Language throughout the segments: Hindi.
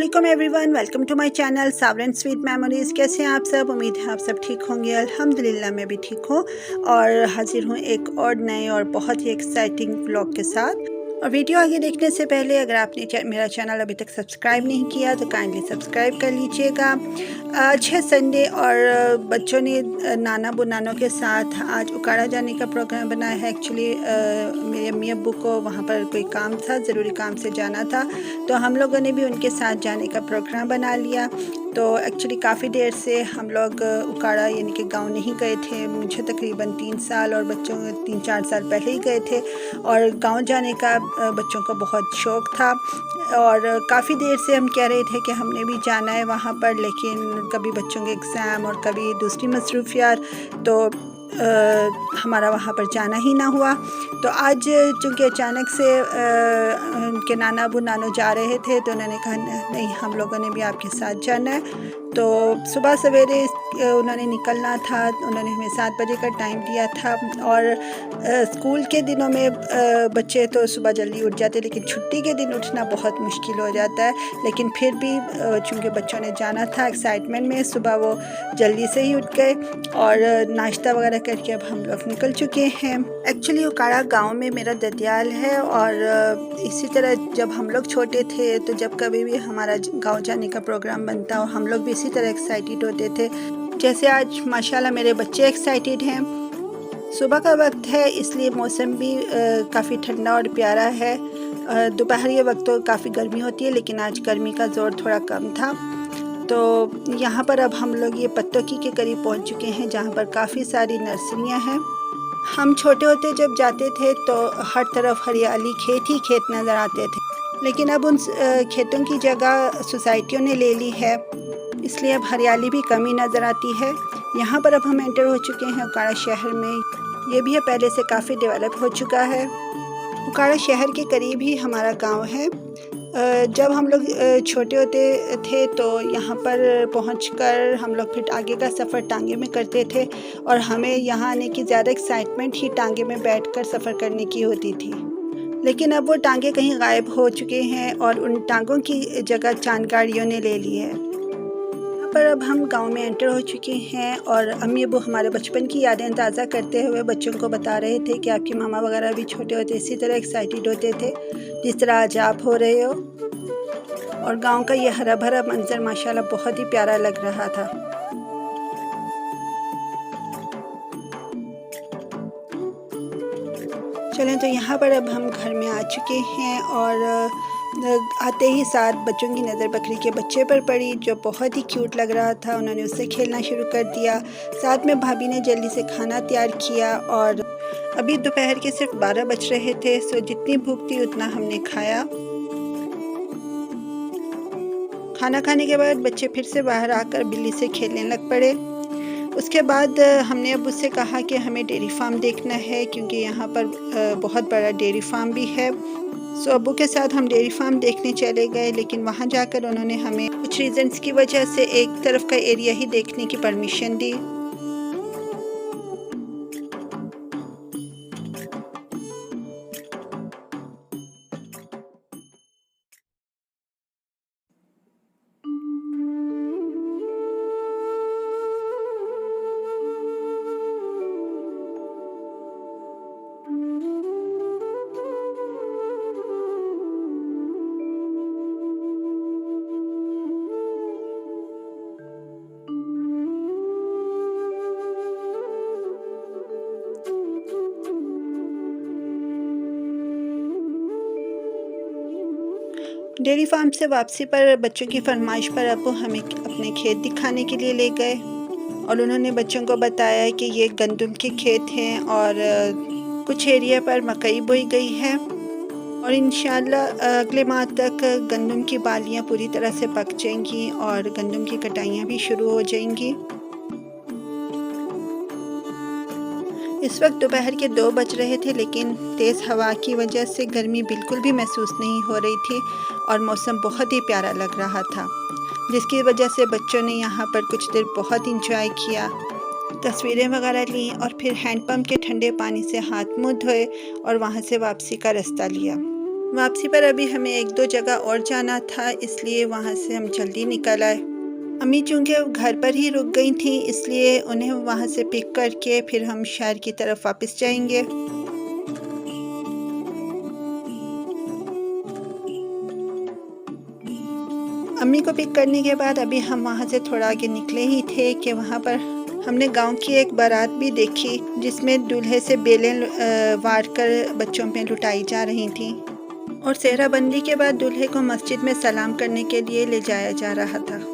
अस्सलामुअलैकुम everyone, welcome to my channel Sawran sweet memories. कैसे हैं आप सब? उम्मीद है आप सब ठीक होंगे। अल्हम्दुलिल्लाह मैं भी ठीक हूँ और हाजिर हूँ एक और नए और बहुत ही एक्साइटिंग व्लॉग के साथ। और वीडियो आगे देखने से पहले अगर आपने मेरा चैनल अभी तक सब्सक्राइब नहीं किया तो काइंडली सब्सक्राइब कर लीजिएगा। आज है संडे और बच्चों ने नाना बुनानों के साथ आज उकाड़ा जाने का प्रोग्राम बनाया है। एक्चुअली मेरे अम्मी अब्बू को वहाँ पर कोई काम था, ज़रूरी काम से जाना था, तो हम लोगों ने भी उनके साथ जाने का प्रोग्राम बना लिया। तो एक्चुअली काफ़ी देर से हम लोग उकाड़ा यानी कि गांव नहीं गए थे। मुझे तकरीबन 3 साल और बच्चों को 3-4 साल पहले ही गए थे और गांव जाने का बच्चों को बहुत शौक़ था और काफ़ी देर से हम कह रहे थे कि हमने भी जाना है वहाँ पर, लेकिन कभी बच्चों के एग्ज़ाम और कभी दूसरी मसरूफियात, तो हमारा वहाँ पर जाना ही ना हुआ। तो आज चूँकि अचानक से उनके नाना अबू नानो जा रहे थे तो उन्होंने कहा नहीं, हम लोगों ने भी आपके साथ जाना है। तो सुबह सवेरे उन्होंने निकलना था, उन्होंने हमें 7 बजे का टाइम दिया था। और स्कूल के दिनों में बच्चे तो सुबह जल्दी उठ जाते, लेकिन छुट्टी के दिन उठना बहुत मुश्किल हो जाता है। लेकिन फिर भी चूँकि बच्चों ने जाना था, एक्साइटमेंट में सुबह वो जल्दी से ही उठ गए और नाश्ता वगैरह करके अब हम लोग निकल चुके हैं। एक्चुअली उकाड़ा गांव में मेरा ददियाल है और इसी तरह जब हम लोग छोटे थे तो जब कभी भी हमारा गांव जाने का प्रोग्राम बनता और हम लोग भी इसी तरह एक्साइटेड होते थे जैसे आज माशाल्लाह मेरे बच्चे एक्साइटेड हैं। सुबह का वक्त है इसलिए मौसम भी काफ़ी ठंडा और प्यारा है। दोपहर के वक्त तो काफ़ी गर्मी होती है, लेकिन आज गर्मी का ज़ोर थोड़ा कम था। तो यहाँ पर अब हम लोग ये पत्तोकी के करीब पहुँच चुके हैं जहाँ पर काफ़ी सारी नर्सरियाँ हैं। हम छोटे होते जब जाते थे तो हर तरफ हरियाली, खेत ही खेत नज़र आते थे, लेकिन अब उन खेतों की जगह सोसाइटियों ने ले ली है, इसलिए अब हरियाली भी कमी नज़र आती है। यहाँ पर अब हम एंटर हो चुके हैं उकाड़ा शहर में। ये भी है पहले से काफ़ी डेवलप हो चुका है। उकाड़ा शहर के करीब ही हमारा गांव है। जब हम लोग छोटे होते थे तो यहाँ पर पहुँचकर हम लोग फिर आगे का सफ़र टांगे में करते थे और हमें यहाँ आने की ज़्यादा एक्साइटमेंट ही टांगे में बैठकर सफ़र करने की होती थी। लेकिन अब वो टांगे कहीं गायब हो चुके हैं और उन टांगों की जगह चांद गाड़ियों ने ले ली है। यहाँ पर अब हम गांव में एंटर हो चुके हैं और अम्मी अब्बू हमारे बचपन की यादें ताज़ा करते हुए बच्चों को बता रहे थे कि आपकी मामा वगैरह भी छोटे होते इसी तरह एक्साइटेड होते थे जिस तरह आज आप हो रहे हो। और गांव का ये हरा भरा मंजर माशाल्लाह बहुत ही प्यारा लग रहा था। चलें, तो यहाँ पर अब हम घर में आ चुके हैं और आते ही साथ बच्चों की नज़र बकरी के बच्चे पर पड़ी जो बहुत ही क्यूट लग रहा था। उन्होंने उससे खेलना शुरू कर दिया। साथ में भाभी ने जल्दी से खाना तैयार किया और अभी दोपहर के सिर्फ 12 बज रहे थे, सो जितनी भूख थी उतना हमने खाया। खाना खाने के बाद बच्चे फिर से बाहर आकर बिल्ली से खेलने लग पड़े। उसके बाद हमने अब उससे कहा कि हमें डेयरी फार्म देखना है क्योंकि यहाँ पर बहुत बड़ा डेयरी फार्म भी है। सो अब्बू के साथ हम डेयरी फार्म देखने चले गए, लेकिन वहाँ जाकर उन्होंने हमें कुछ रीज़न्स की वजह से एक तरफ का एरिया ही देखने की परमिशन दी। डेयरी फार्म से वापसी पर बच्चों की फरमाइश पर अब्बू हमें अपने खेत दिखाने के लिए ले गए और उन्होंने बच्चों को बताया कि ये गंदम के खेत हैं और कुछ एरिया पर मकई बोई गई है और इंशाल्लाह अगले माह तक गंदम की बालियाँ पूरी तरह से पक जाएंगी और गंदम की कटाइयाँ भी शुरू हो जाएंगी। इस वक्त दोपहर के 2 बज रहे थे, लेकिन तेज़ हवा की वजह से गर्मी बिल्कुल भी महसूस नहीं हो रही थी और मौसम बहुत ही प्यारा लग रहा था, जिसकी वजह से बच्चों ने यहाँ पर कुछ देर बहुत इंजॉय किया, तस्वीरें वगैरह लीं और फिर हैंडपम्प के ठंडे पानी से हाथ मुँह धोए और वहाँ से वापसी का रास्ता लिया। वापसी पर अभी हमें 1-2 जगह और जाना था, इसलिए वहाँ से हम जल्दी निकल आए। अम्मी चूँकि घर पर ही रुक गई थीं, इसलिए उन्हें वहाँ से पिक करके फिर हम शहर की तरफ वापस जाएंगे। अम्मी को पिक करने के बाद अभी हम वहाँ से थोड़ा आगे निकले ही थे कि वहाँ पर हमने गांव की एक बारात भी देखी, जिसमें दूल्हे से बेलें वार कर बच्चों पे लुटाई जा रही थीं और सेहराबंदी के बाद दूल्हे को मस्जिद में सलाम करने के लिए ले जाया जा रहा था।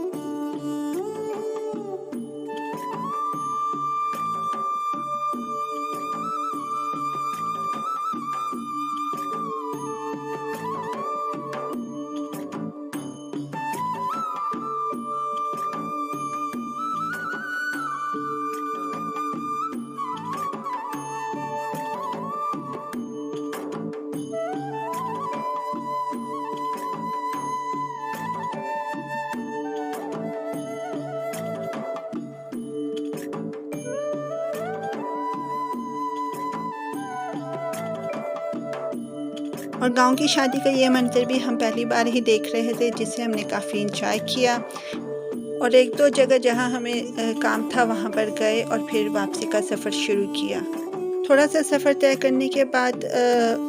और गांव की शादी का ये मंज़र भी हम पहली बार ही देख रहे थे, जिसे हमने काफ़ी इंजॉय किया और 1-2 जगह जहां हमें काम था वहां पर गए और फिर वापसी का सफ़र शुरू किया। थोड़ा सा सफ़र तय करने के बाद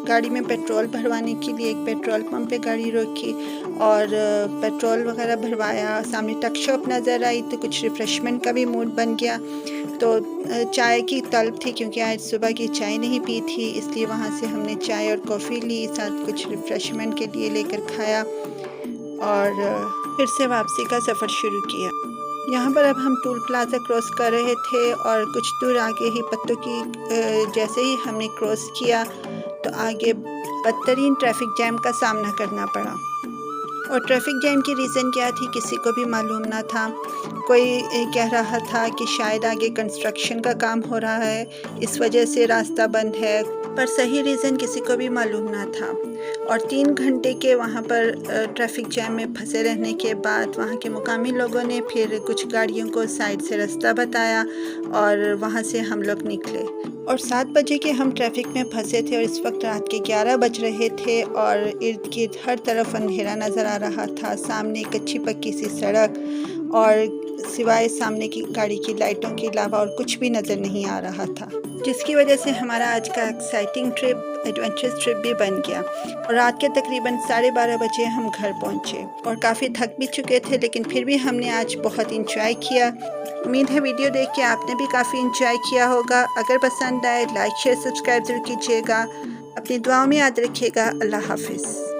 गाड़ी में पेट्रोल भरवाने के लिए एक पेट्रोल पंप पे गाड़ी रोकी और पेट्रोल वगैरह भरवाया। सामने टक शॉप नज़र आई तो कुछ रिफ़्रेशमेंट का भी मूड बन गया। तो चाय की तलब थी, क्योंकि आज सुबह की चाय नहीं पी थी, इसलिए वहाँ से हमने चाय और कॉफ़ी ली, साथ कुछ रिफ़्रेशमेंट के लिए लेकर खाया और फिर से वापसी का सफ़र शुरू किया। यहाँ पर अब हम टोल प्लाज़ा क्रॉस कर रहे थे और कुछ दूर आगे ही पत्तों की जैसे ही हमने क्रॉस किया तो आगे बदतरीन ट्रैफिक जैम का सामना करना पड़ा। और ट्रैफिक जैम की रीज़न क्या थी किसी को भी मालूम ना था। कोई कह रहा था कि शायद आगे कंस्ट्रक्शन का काम हो रहा है, इस वजह से रास्ता बंद है, पर सही रीज़न किसी को भी मालूम ना था। और 3 घंटे के वहाँ पर ट्रैफिक जैम में फंसे रहने के बाद वहाँ के मुकामी लोगों ने फिर कुछ गाड़ियों को साइड से रास्ता बताया और वहाँ से हम लोग निकले। और 7 बजे के हम ट्रैफिक में फंसे थे और इस वक्त रात के 11 बज रहे थे और इर्द गिर्द हर तरफ अंधेरा नज़र आ रहा था। सामने एक अच्छी पक्की सी सड़क और सिवाय सामने की गाड़ी की लाइटों के अलावा और कुछ भी नज़र नहीं आ रहा था, जिसकी वजह से हमारा आज का एक्साइटिंग ट्रिप, एडवेंचरस ट्रिप भी बन गया। और रात के तकरीबन 12:30 बजे हम घर पहुँचे और काफ़ी थक भी चुके थे, लेकिन फिर भी हमने आज बहुत इंजॉय किया। उम्मीद है वीडियो देख के आपने भी काफ़ी इंजॉय किया होगा। अगर पसंद आए लाइक शेयर सब्सक्राइब जरूर कीजिएगा। अपनी दुआओं में याद रखिएगा। अल्लाह हाफिज़।